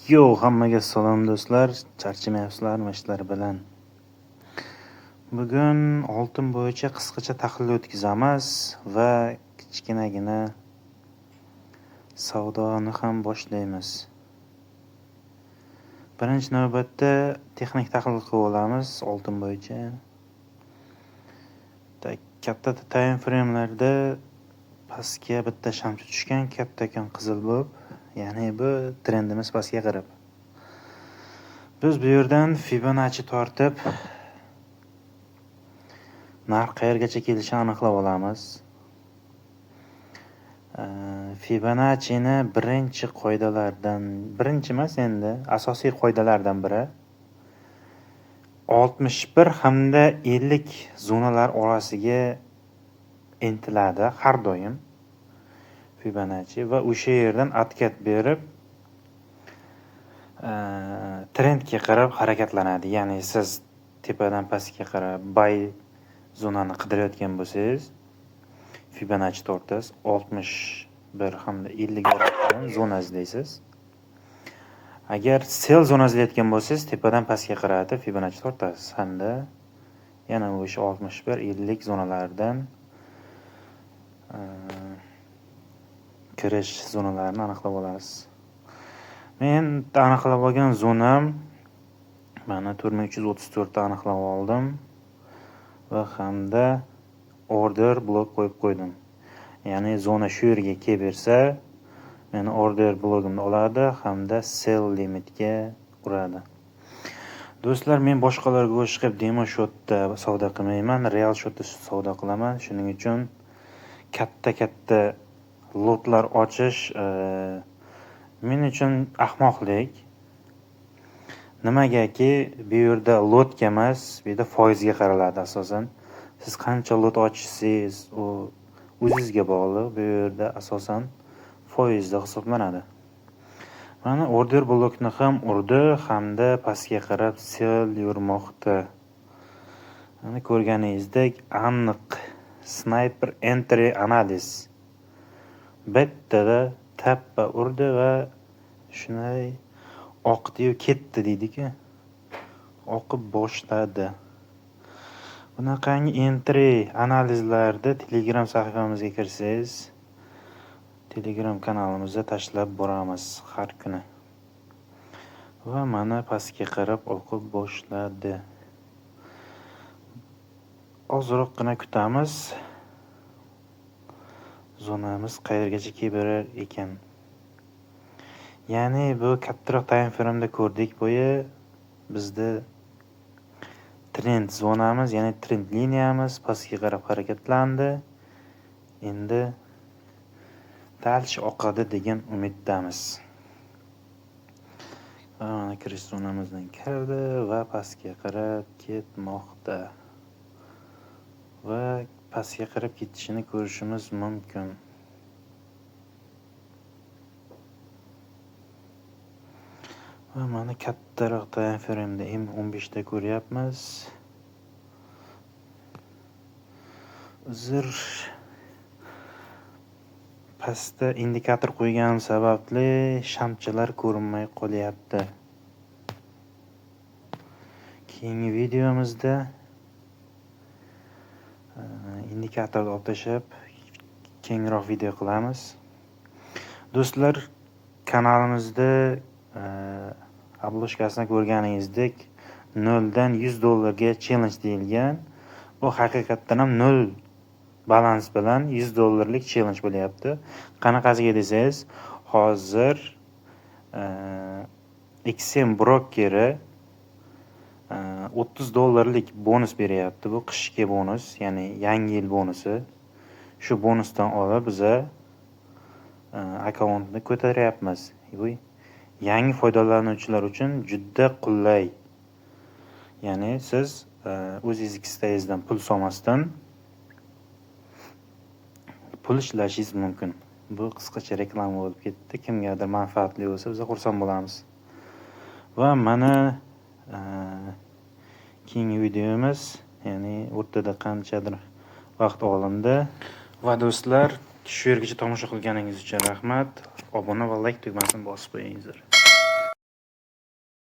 Hammaga salom do'stlar, charchamayapsizlarmi ishlar bilan? Bugun oltin bo'yicha qisqacha tahlil o'tkazamiz va kichkinagina savdoni ham boshlaymiz. Birinchi navbatda texnik tahlil qilib olamiz oltin bo'yicha. Katta time frame'larda pastga bitta shamchi tushgan, kattakon qizil bo'lib, ya'ni bu trendimiz pastga qarab. Biz bu yerdan Fibonacci tortib narx qayergacha kelishini aniqlab olamiz. Fibonacci'ni birinchi emas, endi asosiy qoidalardan biri 61 hamda 50 zonalar orasiga intiladi har doim Fibonacci va o'sha yerdan otkat berib trendga qarab harakatlanadi. Ya'ni siz tepadan pastga qarab buy zonani qidirayotgan bo'lsangiz, Fibonacci tortasiz 61 hamda 50 orasida zona izlaysiz. Agar sell zona izlayotgan bo'lsangiz, tepadan pastga qarab Fibonacci tortasiz hamda yana o'sha 61-50 zonalaridan kirish zonalarini aniqlab olasiz. Men aniqlab olgan zonam mana 4334 ta aniqlab oldim va hamda order blok qo'yib qo'ydim. Ya'ni zona shu yerga kelib bersa, meni order blogimni oladi hamda sell limitga uradi. Do'stlar, men boshqalarga o'xshab demo shotda savdo qilmayman, real shotda savdo qilaman. Shuning uchun katta lotlar ochish men uchun ahmoqlik. Nimagaki bu yerda lotga emas, bu yerda foizga qaraladi asosan. Siz qancha lot ochsangiz, u o'zingizga bog'liq. Bu yerda asosan foizda hisoblanadi. Mana order blokni ham urdi hamda pastga qarab sell yurmoqda. Mana ko'rganingizdek aniq sniper entry analiz. Bittada tappa urdi va shunday oqdi-yu ketdi deydi-ku. Oqib boshladi. Bunaqangi entry analizlarda Telegram sahifamizga kirsangiz, Telegram kanalimizda tashlab boramiz har kuni. Va mana pastga qarab oqib boshladi. Ozroqgina kutamiz. Zonamiz qayergacha kelib berar ekan. Ya'ni bu kattaroq time frame'da ko'rdik, bo'yi bizda trend zonamiz, ya'ni trend liniyamiz pastga qarab harakatlandi. Endi dalch oqadi degan umiddamiz. Mana kirish zonamizdan kirdi va pastga qarab ketmoqda. Va pastga qarab ketishini ko'rishimiz mumkin. Va mana kattaroq time frame'da M15 da ko'ryapmiz. Uzr, pastda indikator qo'yganim sababli shamchilar ko'rinmay qolyapti. Keyingi videomizda indikatorni olib tashlab kengroq video qilamiz. Do'stlar, kanalimizda obloshkasini ko'rganingizdek 0 dan 100 dollarga challenge deyilgan. Bu haqiqatdan ham 0 balans bilan 100 dollarlik challenge bo'lyapti. Qanaqasiga desangiz, hozir XM brokeri 30 dollarlik bonus beryapti. Bu qishki bonus, ya'ni yangi yil bonusi. Shu bonusdan olib biza akkauntni ko'taryapmiz. Bu yangi foydalanuvchilar uchun juda qulay. Ya'ni siz o'zingiz istayingizdan pul solmasdan pul ishlashingiz mumkin. Bu qisqacha reklama bo'lib ketdi. Kimgadir manfaatli bo'lsa, biz xursand bo'lamiz. Va mana keyingi videomiz, ya'ni o'rtada qanchadir vaqt olindi. Va do'stlar, shu yergacha tomosha qilganingiz uchun rahmat. Obuna va like tugmasini bosib qo'yingizlar.